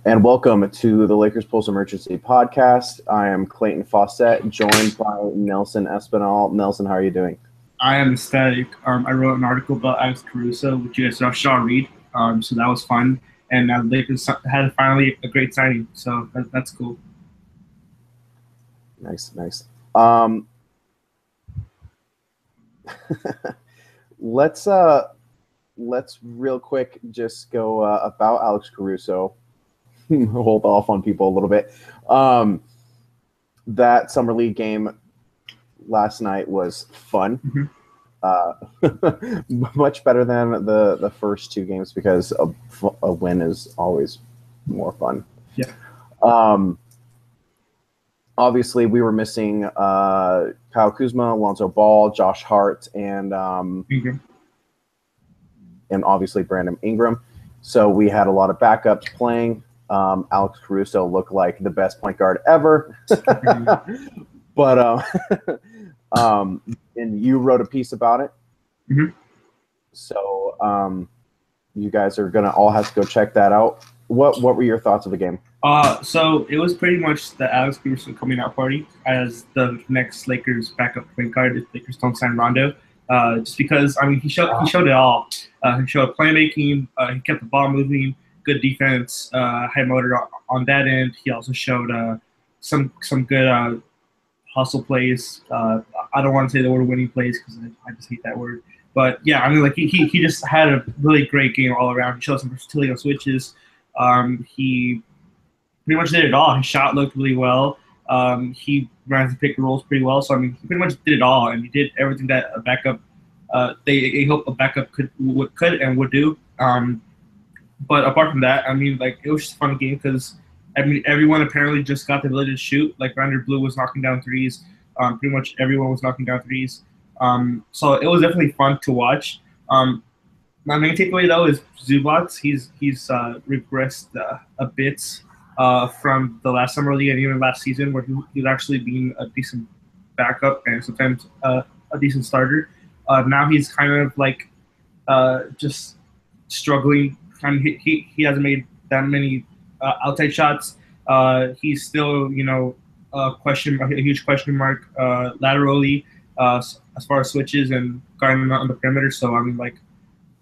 And welcome to the Lakers Pulse Emergency Podcast. I am Clayton Fawcett, joined by Nelson Espinal. Nelson, how are you doing? I am ecstatic. I wrote an article about Alex Caruso, which you guys shall read. So that was fun. And the Lakers had finally a great signing. So that's cool. Nice. Let's real quick just go about Alex Caruso. Hold off on people a little bit. That summer league game last night was fun. Much better than the first two games because a win is always more fun. Yeah. Obviously, we were missing Kyle Kuzma, Alonzo Ball, Josh Hart, and obviously Brandon Ingram. So we had a lot of backups playing. Alex Caruso looked like the best point guard ever. But and you wrote a piece about it. So you guys are gonna all have to go check that out. What were your thoughts of the game? So it was pretty much the Alex Caruso coming out party as the next Lakers backup point guard if Lakers don't sign Rondo. Just because he showed it all. He showed playmaking. He kept the ball moving. Good defense. High motor on that end. He also showed some good hustle plays. I don't want to say the word winning plays because I just hate that word. But yeah, he just had a really great game all around. He showed some versatility on switches. He pretty much did it all. His shot looked really well. He ran the pick and rolls pretty well. So he pretty much did it all, and he did everything that a backup they hope a backup could and would do. But apart from that, it was just a fun game because everyone apparently just got the ability to shoot. Like Randall Blue was knocking down threes. Pretty much everyone was knocking down threes. So it was definitely fun to watch. My main takeaway though is Zubac. He's regressed a bit from the last summer league and even last season, where he's actually been a decent backup and sometimes a decent starter. Now he's kind of like just struggling. He hasn't made that many outside shots. He's still a huge question mark laterally as far as switches and guarding on the perimeter. So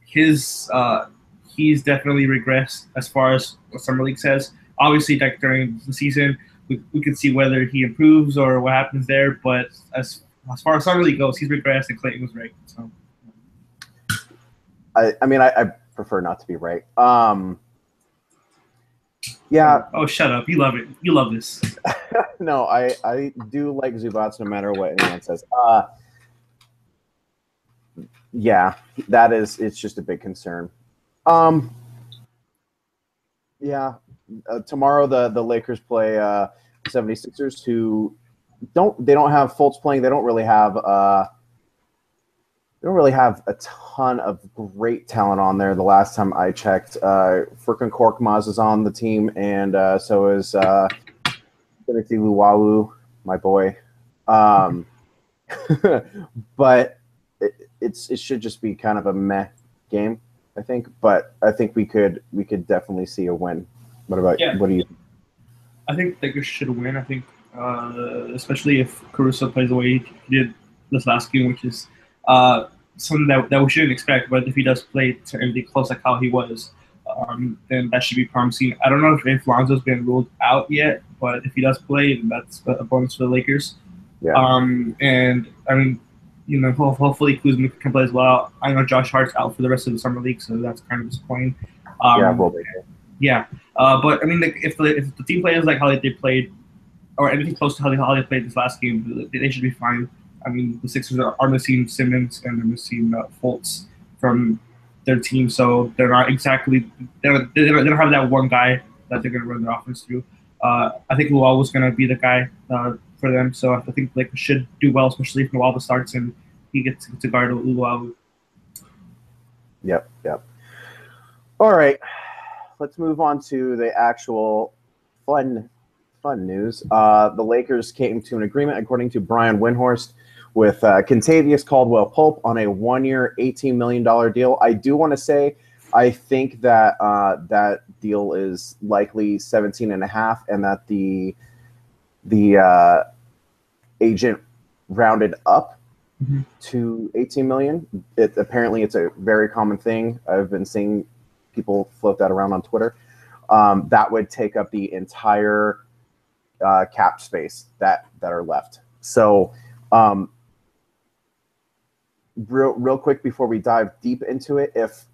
he's definitely regressed as far as what summer league says. Obviously, like during the season, we can see whether he improves or what happens there. But as far as summer league goes, he's regressed, and Clayton was right. So, I prefer not to be right. Yeah. Oh, shut up! You love it. You love this. No, I do like Zubac no matter what anyone says. Yeah, it's just a big concern. Yeah. Tomorrow the Lakers play 76ers who don't have Fultz playing. They don't really have a ton of great talent on there. The last time I checked, Furkan Korkmaz is on the team, and so is Timothy Luwawu, my boy. But it should just be kind of a meh game, I think. But I think we could definitely see a win. What about you? What do you think? I think Lakers should win. I think especially if Caruso plays the way he did this last game, which is something that we shouldn't expect. But if he does play to anything close like how he was, then that should be promising. I don't know if Lonzo's been ruled out yet, but if he does play, then that's a bonus for the Lakers. Yeah. Hopefully Kuzma can play as well. I know Josh Hart's out for the rest of the summer league, so that's kind of disappointing. Yeah. But if the team plays like how they played, or anything close to how they played this last game, they should be fine. The Sixers are missing Simmons and they're missing Fultz from their team, so they're not exactly they don't have that one guy that they're going to run their offense through. I think Luau was going to be the guy for them, so I think Lakers should do well, especially if Luau starts and he gets to guard Luau. Yep. All right, let's move on to the actual fun news. The Lakers came to an agreement, according to Brian Windhorst, with Kentavious Caldwell-Pope on a 1-year, $18 million deal. I do want to say I think that that deal is likely 17.5, and that the agent rounded up to 18 million. Apparently it's a very common thing. I've been seeing people float that around on Twitter. That would take up the entire cap space that are left. So real quick before we dive deep into it, if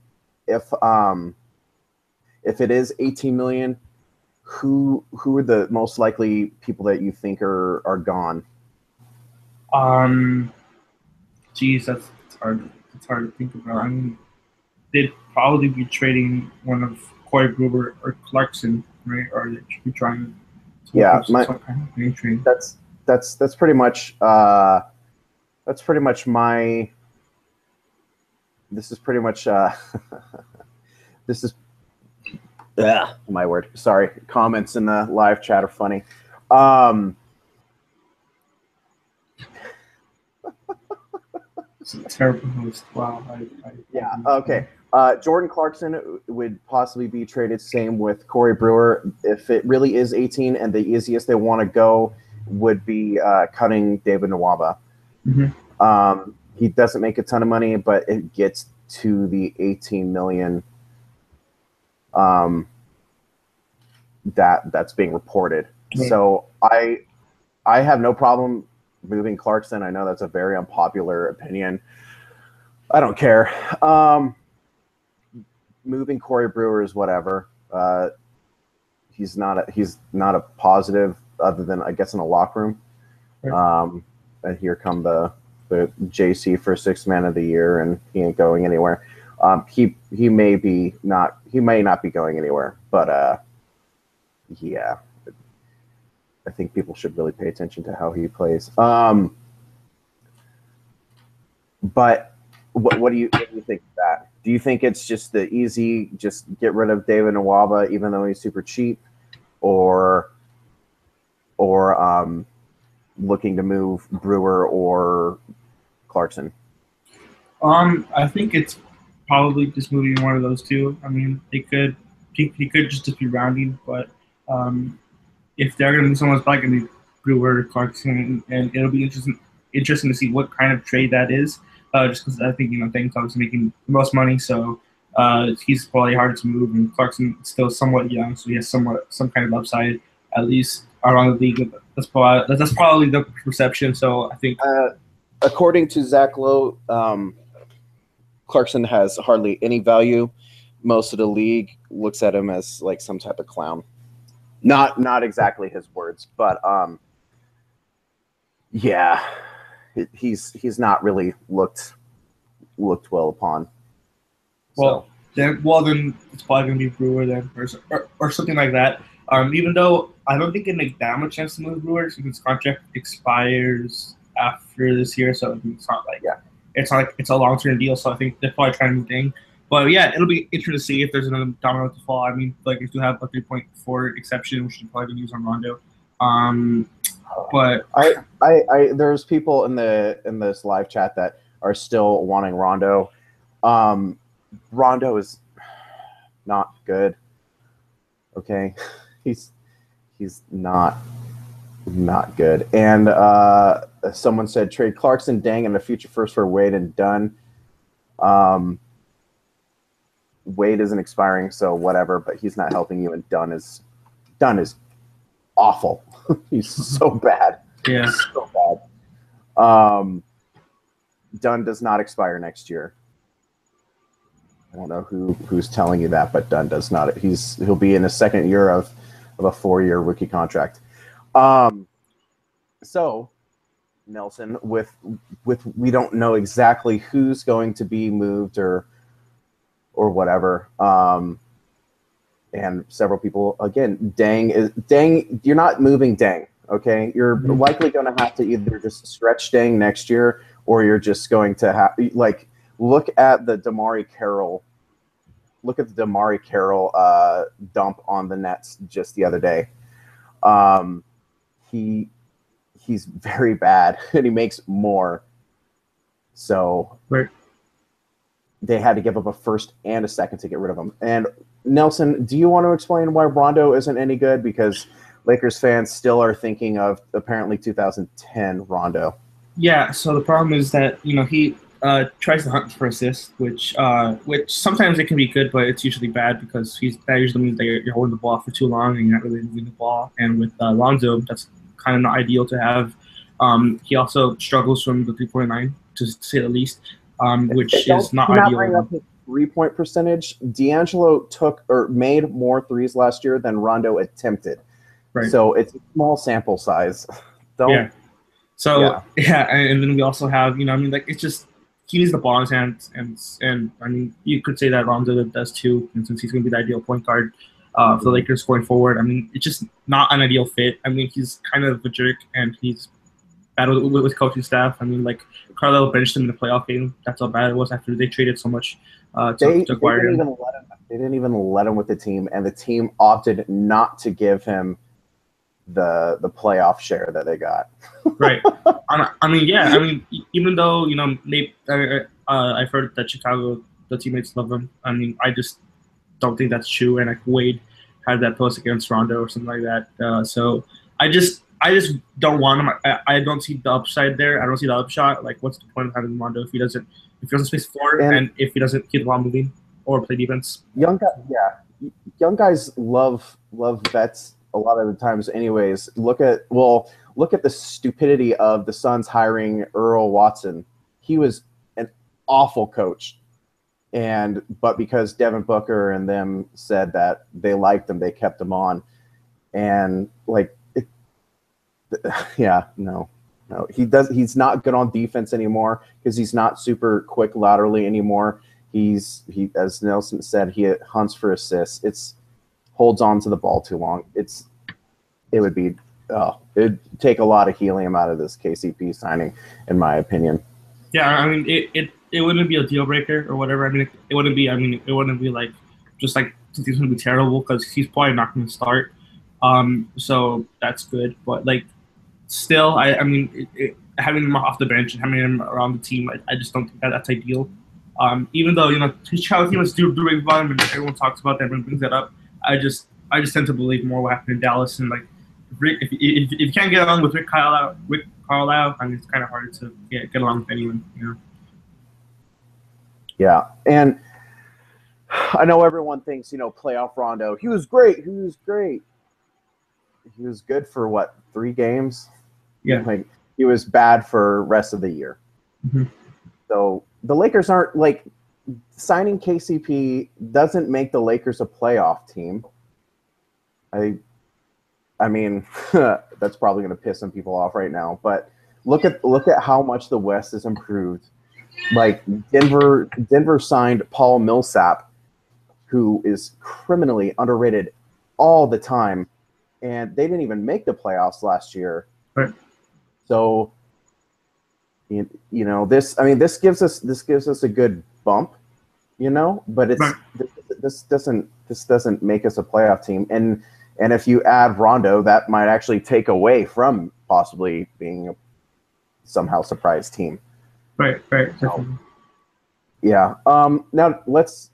it is 18 million, who are the most likely people that you think are gone? Geez, that's hard. It's hard to think about. I mean, they'd probably be trading one of Corey Brewer or Clarkson, right? Or they should be trying to Yeah, some kind of name trade. That's pretty much my. This is pretty much this is my word. Sorry, comments in the live chat are funny. It's a terrible host. Wow. Yeah. Okay. Jordan Clarkson would possibly be traded. Same with Corey Brewer. If it really is 18 and the easiest they want to go would be cutting David Nwaba. He doesn't make a ton of money, but it gets to the 18 million that's being reported. Right. So I have no problem moving Clarkson. I know that's a very unpopular opinion. I don't care. Moving Corey Brewer is whatever. He's not a positive other than I guess in a locker room. Right. And here come the JC for sixth man of the year, and he ain't going anywhere. He may not be going anywhere, but yeah, I think people should really pay attention to how he plays. But what do you think of that? Do you think it's just the easy, just get rid of David Nwaba even though he's super cheap, or looking to move Brewer or Clarkson? I think it's probably just moving one of those two. I mean, he could just be rounding, but if they're going to move someone, it's probably going to be Brewer, Clarkson, and it'll be interesting to see what kind of trade that is. Just because I think Dang's obviously making the most money, so he's probably harder to move, and Clarkson's still somewhat young, so he has some kind of upside at least around the league. That's probably the perception. So I think, according to Zach Lowe, Clarkson has hardly any value. Most of the league looks at him as like some type of clown. Not exactly his words, but yeah, he's not really looked well upon. Well, then it's probably gonna be Brewer then, or something like that. Even though I don't think it makes that much sense to move Brewer because his contract expires after this year, so it's not like it's a long-term deal. So I think they're probably trying to move Dang. But yeah, it'll be interesting to see if there's another domino to fall. I mean, like if you have a 3.4 exception, which you probably can use on Rondo. But I there's people in this live chat that are still wanting Rondo. Rondo is not good. Okay, he's not good. And someone said trade Clarkson, Dang, and a future first for Wade and Dunn. Wade isn't expiring, so whatever. But he's not helping you, and Dunn is awful. He's so bad. Yeah, so bad. Dunn does not expire next year. I don't know who's telling you that, but Dunn does not. He'll be in his second year of a 4-year rookie contract. So Nelson, with we don't know exactly who's going to be moved or whatever. And several people again, Dang, you're not moving Dang. Okay, you're likely going to have to either just stretch Dang next year, or you're just going to have look at the Damari Carroll dump on the Nets just the other day. He's very bad, and he makes more. So right. they had to give up a first and a second to get rid of him. And Nelson, do you want to explain why Rondo isn't any good? Because Lakers fans still are thinking of apparently 2010 Rondo. Yeah, so the problem is that he tries to hunt for assists, which sometimes it can be good, but it's usually bad because that usually means that you're holding the ball for too long and you're not really moving the ball. And with Lonzo, that's kind of not ideal to have. He also struggles from the 3-point line, to say the least, which is not ideal. Bring up his 3-point percentage. D'Angelo made more threes last year than Rondo attempted. Right. So it's a small sample size. Yeah. So and then we also have it's just he needs the ball in his hands, and I mean you could say that Rondo does too, and since he's going to be the ideal point guard for the Lakers going forward, I mean it's just not an ideal fit. I mean he's kind of a jerk, and he's bad with coaching staff. I mean like Carlisle benched him in the playoff game. That's how bad it was after they traded so much to acquire him. They didn't even let him with the team, and the team opted not to give him the playoff share that they got. Right. I mean, even though I've heard that Chicago, the teammates love him. I mean, I just don't think that's true. And like Wade had that post against Rondo or something like that. So I just don't want him. I don't see the upside there. I don't see the upshot. Like, what's the point of having Rondo if he doesn't space the floor and if he doesn't keep the ball moving or play defense? Young guys love vets a lot of the times anyways. Look at the stupidity of the Suns hiring Earl Watson. He was an awful coach, but because Devin Booker and them said that they liked him, they kept him on. And he's not good on defense anymore because he's not super quick laterally anymore. He as Nelson said, he hunts for assists. Holds on to the ball too long. It'd take a lot of helium out of this KCP signing, in my opinion. Yeah, I mean it wouldn't be a deal breaker or whatever. I mean it wouldn't be like just like he's gonna be terrible because he's probably not gonna start. So that's good, but like still, having him off the bench and having him around the team, I just don't think that's ideal. Even though his child team was doing bottom and everyone talks about that and brings that up. I just tend to believe more what happened in Dallas, and like if you can't get along with Rick Carlisle, I mean it's kind of hard to get along with anyone, Yeah, and I know everyone thinks playoff Rondo. He was great. He was good for what, 3 games? Yeah, like he was bad for rest of the year. Mm-hmm. So the Lakers aren't like. Signing KCP doesn't make the Lakers a playoff team. I mean, that's probably going to piss some people off right now. But look at how much the West has improved. Like Denver signed Paul Millsap, who is criminally underrated all the time, and they didn't even make the playoffs last year. Right. So, this gives us a good bump, but it's right. this doesn't make us a playoff team, and if you add Rondo, that might actually take away from possibly being a somehow surprise team. Right. Yeah. Now let's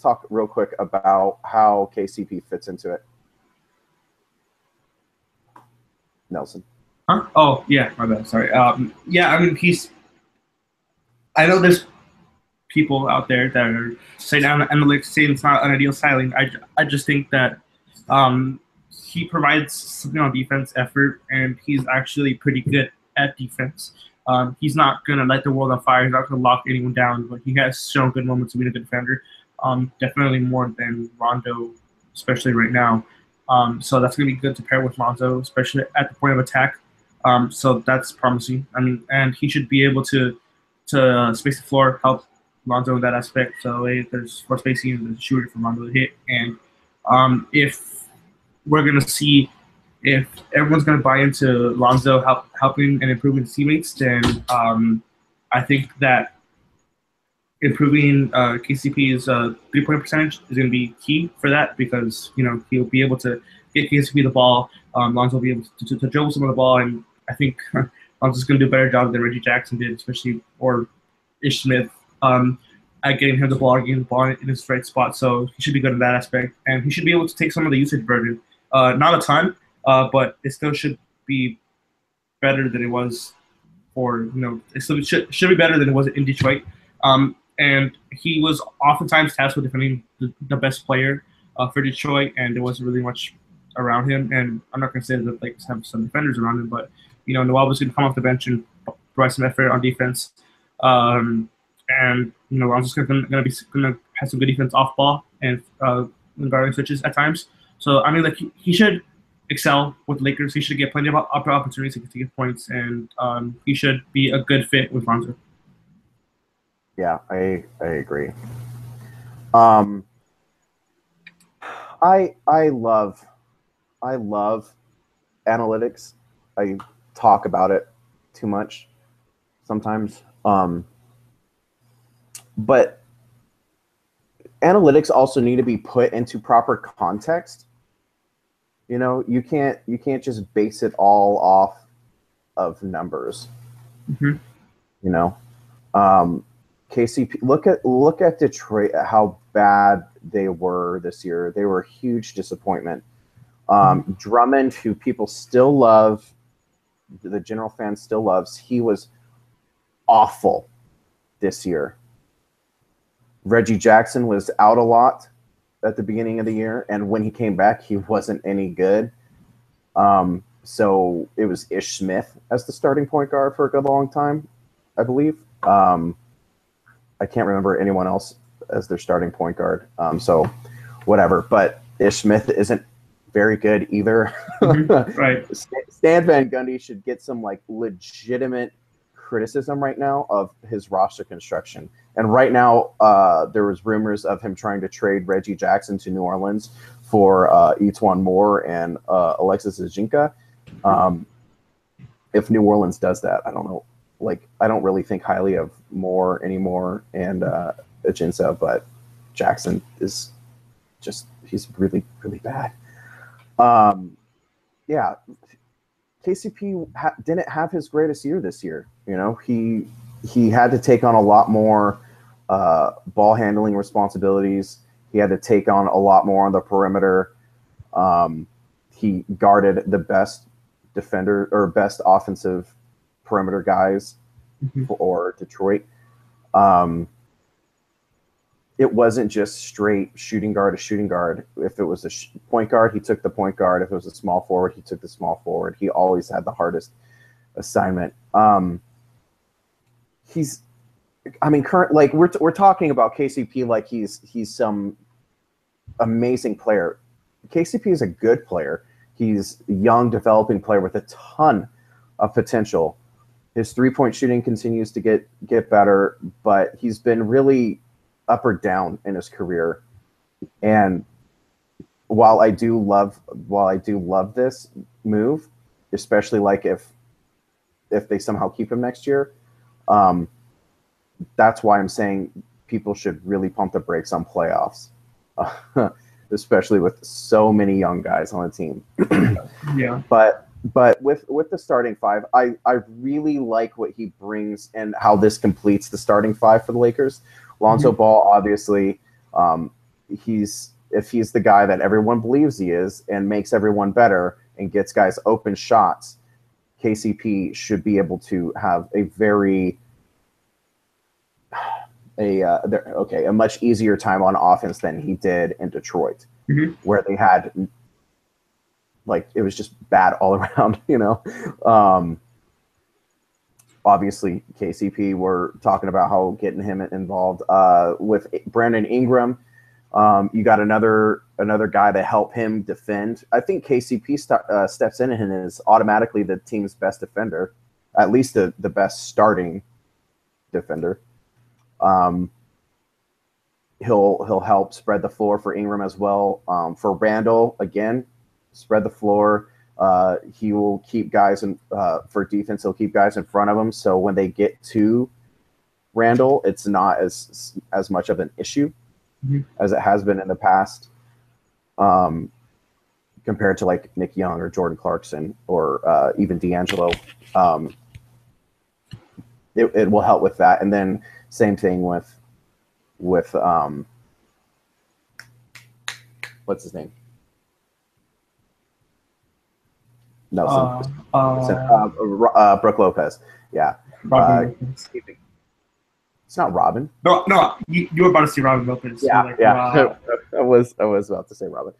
talk real quick about how KCP fits into it. Nelson. Huh? Oh yeah, my bad. Sorry. Yeah, I mean I know there's people out there that are saying analytics saying it's not an ideal styling. I just think that he provides something on defense effort, and he's actually pretty good at defense. He's not gonna light the world on fire. He's not gonna lock anyone down, but he has shown good moments of being a good defender. Definitely more than Rondo, especially right now. So that's gonna be good to pair with Lonzo, especially at the point of attack. So that's promising. I mean, and he should be able to space the floor, help Lonzo in that aspect. So there's floor spacing, there's a shooter for Lonzo to hit. And if we're gonna see if everyone's gonna buy into Lonzo helping and improving his teammates, then I think that improving KCP's 3-point percentage is going to be key for that, because he'll be able to get KCP the ball. Lonzo will be able to dribble some of the ball, and I think Lonzo's going to do a better job than Reggie Jackson did, especially, or Ish Smith, at getting him the ball, getting the ball in his right spot. So he should be good in that aspect, and he should be able to take some of the usage burden. Not a ton, but it still should be better than it was it still should be better than it was in Detroit. And he was oftentimes tasked with defending the best player for Detroit, and there wasn't really much around him. And I'm not going to say that the Lakers have some defenders around him, but Noel was going to come off the bench and provide some effort on defense. And I'm just going to have some good defense off ball and guarding switches at times. So I mean, like he should excel with Lakers. He should get plenty of opportunities to get points, and he should be a good fit with Lonzo. Yeah, I agree. I love analytics. I talk about it too much sometimes. But analytics also need to be put into proper context. You can't just base it all off of numbers. KCP, look at Detroit, how bad they were this year. They were a huge disappointment. Drummond, who people still love, the general fan still loves, he was awful this year. Reggie Jackson was out a lot at the beginning of the year, and when he came back, he wasn't any good. So it was Ish Smith as the starting point guard for a good long time, I believe. I can't remember anyone else as their starting point guard. So whatever, but Ish Smith isn't very good either. Right. Stan Van Gundy should get some legitimate criticism right now of his roster construction. And right now, there was rumors of him trying to trade Reggie Jackson to New Orleans for Etuan Moore and Alexis Ajinka. If New Orleans does that, I don't know. I don't really think highly of Moore anymore and Ajinka, but Jackson is he's really, really bad. Yeah, KCP didn't have his greatest year this year. He had to take on a lot more ball handling responsibilities. He had to take on a lot more on the perimeter. He guarded the best defender or best offensive perimeter guys for Detroit. It wasn't just straight shooting guard to shooting guard. If it was a point guard, he took the point guard. If it was a small forward, he took the small forward. He always had the hardest assignment. We're talking about KCP like he's some amazing player. KCP is a good player. He's a young, developing player with a ton of potential. His three-point shooting continues to get better, but he's been really up or down in his career. And while I do love this move, especially if they somehow keep him next year, that's why I'm saying people should really pump the brakes on playoffs, especially with so many young guys on the team. Yeah. But with the starting five, I really like what he brings and how this completes the starting five for the Lakers. Lonzo Ball, obviously, if he's the guy that everyone believes he is and makes everyone better and gets guys open shots, KCP should be able to have a much easier time on offense than he did in Detroit, where they had it was just bad all around. Obviously, KCP, we're talking about how getting him involved with Brandon Ingram. You got another guy to help him defend. I think KCP steps in and is automatically the team's best defender, at least the best starting defender. He'll help spread the floor for Ingram as well. For Randall, again, spread the floor. He will keep guys for defense. He'll keep guys in front of him. So when they get to Randall, it's not as much of an issue as it has been in the past, compared to Nick Young or Jordan Clarkson or even D'Angelo. it will help with that. And then same thing with what's his name? Nelson. Brooke Lopez. Yeah. Robin Lopez. It's not Robin. No, you were about to say Robin Lopez. Yeah, like, yeah. wow. I was about to say Robin.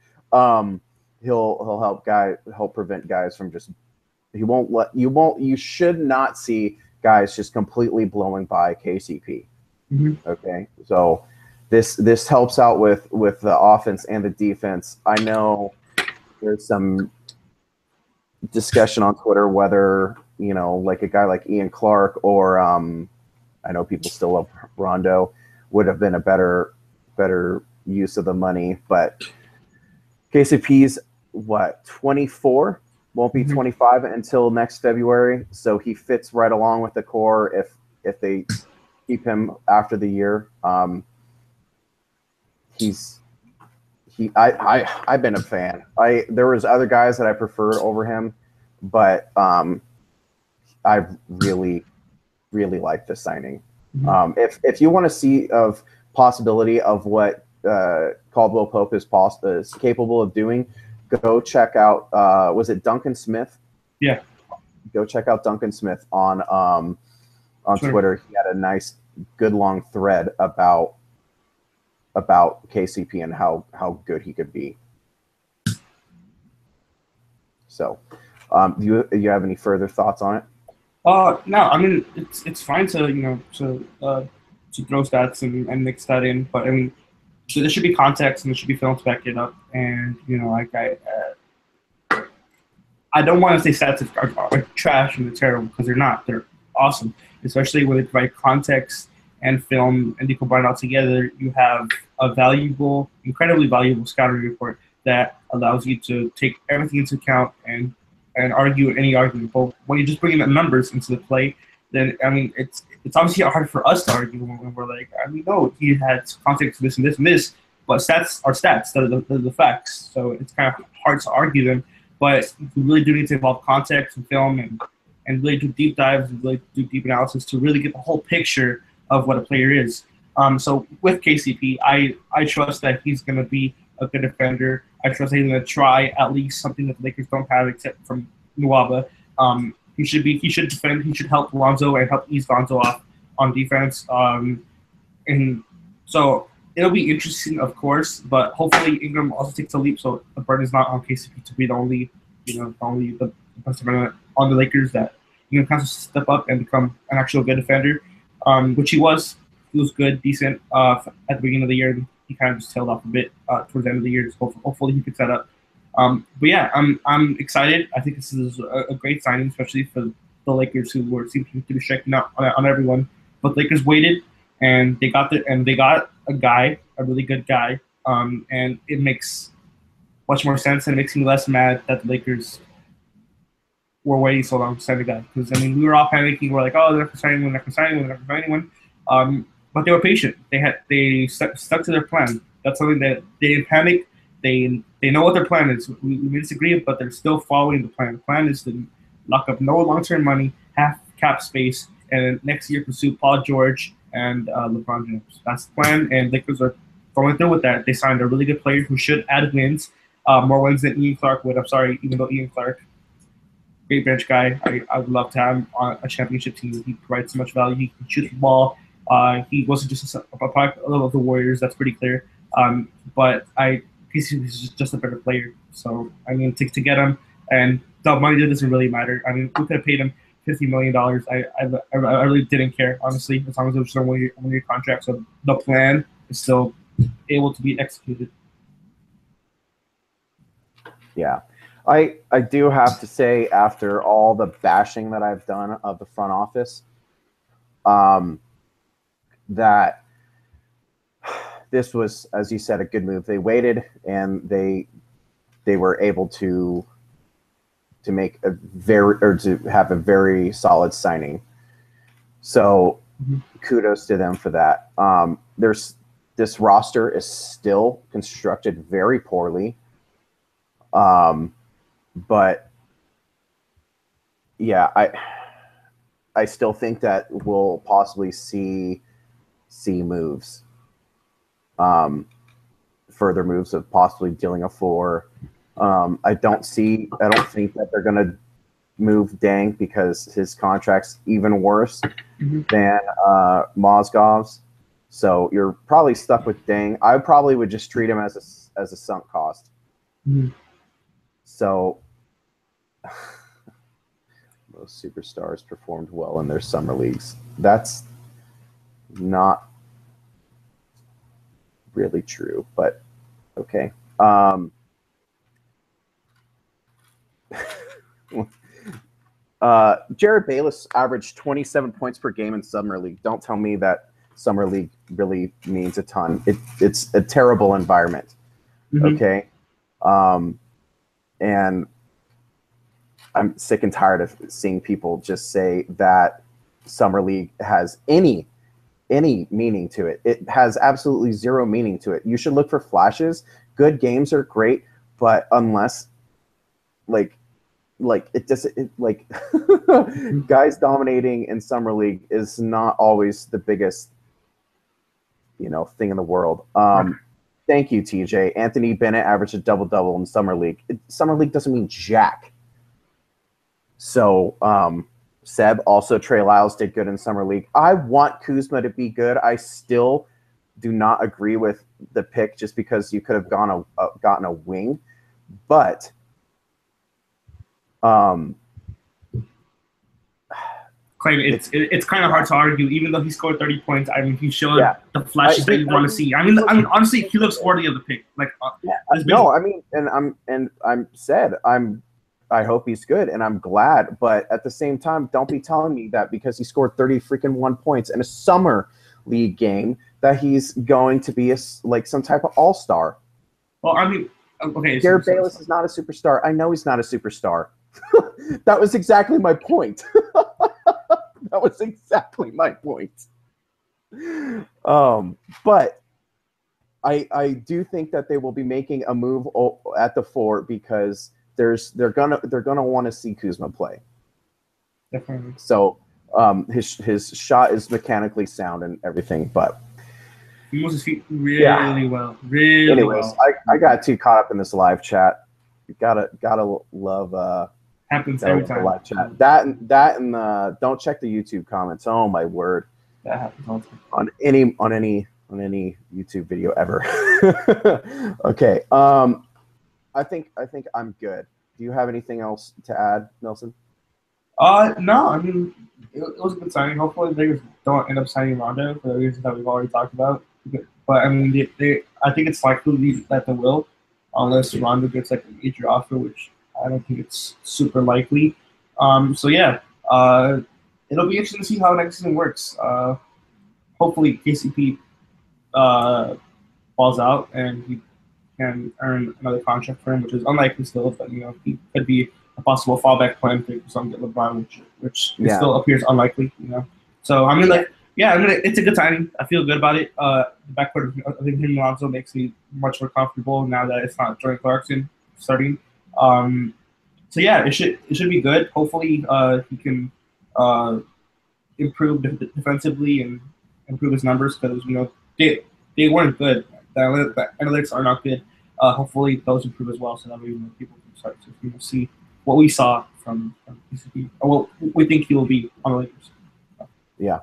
He'll help prevent guys from just. You should not see guys just completely blowing by KCP. Mm-hmm. Okay, so this helps out with the offense and the defense. I know there's some discussion on Twitter whether, like a guy like Ian Clark or I know people still love Rondo would have been a better use of the money, but KCP's 24, won't be 25 until next February, so he fits right along with the core if they keep him after the year. I've been a fan. There was other guys that I preferred over him, but I really like the signing. If you want to see of possibility of what Caldwell-Pope is capable of doing, go check out was it Duncan Smith? Yeah. Go check out Duncan Smith on Twitter. He had a nice, good long thread about KCP and how good he could be. So, do you have any further thoughts on it? No, I mean it's fine to to throw stats and mix that in, but I mean there should be context and there should be film to back it up. And I don't want to say stats are trash and they're terrible, because they're not. They're awesome, especially when they provide context and film and they combine it all together. You have a valuable, incredibly valuable scouting report that allows you to take everything into account and argue any argument. But when you're just bringing the numbers into the play, then I mean it's obviously hard for us to argue when we're like, I mean, no, he had context to this and this and this, but stats are stats. They're the facts. So it's kind of hard to argue them. But you really do need to involve context and film and really do deep dives and really do deep analysis to really get the whole picture of what a player is. So with KCP, I trust that he's going to be a good defender. I trust that he's going to try at least something that the Lakers don't have except from Nwaba. He should defend. He should help Lonzo and help ease Lonzo off on defense. And so it'll be interesting, of course, but hopefully Ingram also takes a leap, so the burden is not on KCP to be the only best defender on the Lakers, that Ingram can step up and become an actual good defender, which he was. He was good, decent at the beginning of the year. He kind of just tailed off a bit towards the end of the year. So hopefully he picks that up. But yeah, I'm excited. I think this is a great signing, especially for the Lakers, who seem to be striking out on everyone. But the Lakers waited, and they got a really good guy, and it makes much more sense, and it makes me less mad that the Lakers were waiting so long to sign the guy. Because I mean, we were all panicking. We're like, oh, they're not signing anyone, they're not signing anyone, they're not signing anyone. But they were patient. They stuck to their plan. That's something that they didn't panic. They know what their plan is. We disagree, but they're still following the plan. The plan is to lock up no long-term money, half cap space, and next year pursue Paul George and LeBron James. That's the plan, and Lakers are going through with that. They signed a really good player who should add wins, more wins than Ian Clark would. I'm sorry, even though Ian Clark, great bench guy, I would love to have him on a championship team. He provides so much value. He can shoot the ball. He wasn't just a product of the Warriors. That's pretty clear. But he's just a better player. So I mean, to get him, and the money doesn't really matter. I mean, we could have paid him $50 million. I really didn't care, honestly, as long as it was just a one-year contract. So the plan is still able to be executed. Yeah. I do have to say, after all the bashing that I've done of the front office, that this was, as you said, a good move. They waited, and they were able to make to have a very solid signing. So kudos to them for that. This roster is still constructed very poorly. But yeah, I still think that we'll possibly see moves, further moves of possibly dealing a 4. I don't think that they're gonna move Dang because his contract's even worse than Mozgov's. So you're probably stuck with Dang. I probably would just treat him as a sunk cost. So most superstars performed well in their summer leagues. That's not really true, but okay. Jared Bayless averaged 27 points per game in summer league. Don't tell me that summer league really means a ton. It's a terrible environment. Okay. And I'm sick and tired of seeing people just say that summer league has any meaning to it. It has absolutely zero meaning to it. You should look for flashes. Good games are great, but unless guys dominating in summer league is not always the biggest thing in the world. Thank you, TJ. Anthony Bennett averaged a double-double in summer league. Summer league doesn't mean jack. So Seb, also Trey Lyles did good in summer league. I want Kuzma to be good. I still do not agree with the pick just because you could have gotten a wing, but Clayton, it's kind of hard to argue. Even though he scored 30 points, I mean, he showed the flashes that you want to see. I mean, honestly, he looks worthy of the pick. I hope he's good, and I'm glad. But at the same time, don't be telling me that because he scored 1 points in a summer league game that he's going to be some type of all-star. Well, I mean, okay. Jared Bayless is not a superstar. I know he's not a superstar. That was exactly my point. That was exactly my point. But I do think that they will be making a move at the 4 because they're gonna want to see Kuzma play. Definitely. So his shot is mechanically sound and everything, but he moves his feet really well. Really Anyways, well. I got too caught up in this live chat. You gotta love happens every time. Live chat. That and don't check the YouTube comments. Oh my word. That happens all the time. On any YouTube video ever. Okay. I think I'm good. Do you have anything else to add, Nelson? No. I mean, it was a good signing. Hopefully, they don't end up signing Rondo for the reasons that we've already talked about. But I mean, I think it's likely that they will, unless Rondo gets like a major offer, which I don't think it's super likely. So yeah, it'll be interesting to see how next season works. Hopefully, KCP falls out and he can earn another contract for him, which is unlikely still, but he could be a possible fallback plan for some LeBron, which still appears unlikely. So I mean, it's a good signing. I feel good about it. The backcourt of him and Lonzo makes me much more comfortable now that it's not Jordan Clarkson starting. So yeah, it should be good. Hopefully, he can improve defensively and improve his numbers because they weren't good. The analytics are not good. Hopefully, those improve as well, so that way people can start to see what we saw from PCP, or what we think he will be on the Lakers. Yeah.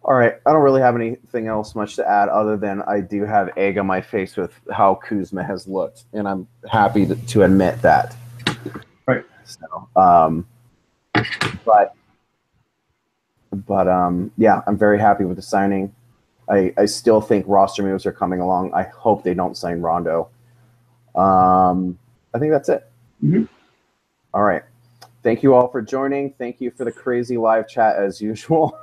All right. I don't really have anything else much to add other than I do have egg on my face with how Kuzma has looked, and I'm happy to admit that. Right. So, yeah, I'm very happy with the signing. I still think roster moves are coming along. I hope they don't sign Rondo. I think that's it. Mm-hmm. All right. Thank you all for joining. Thank you for the crazy live chat as usual.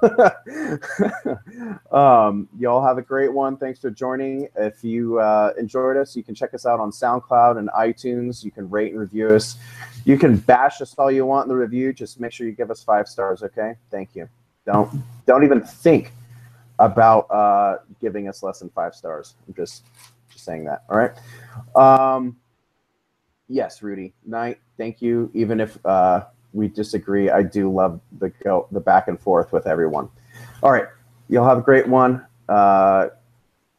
Y'all have a great one. Thanks for joining. If you enjoyed us, you can check us out on SoundCloud and iTunes. You can rate and review us. You can bash us all you want in the review. Just make sure you give us 5 stars, okay? Thank you. Don't even think about giving us less than 5 stars. I'm just saying that. All right. Yes, Rudy. Night. Thank you. Even if we disagree. I do love the back and forth with everyone. All right, you'll have a great one.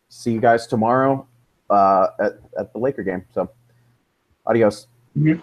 See you guys tomorrow at the Laker game. So, adios. Mm-hmm.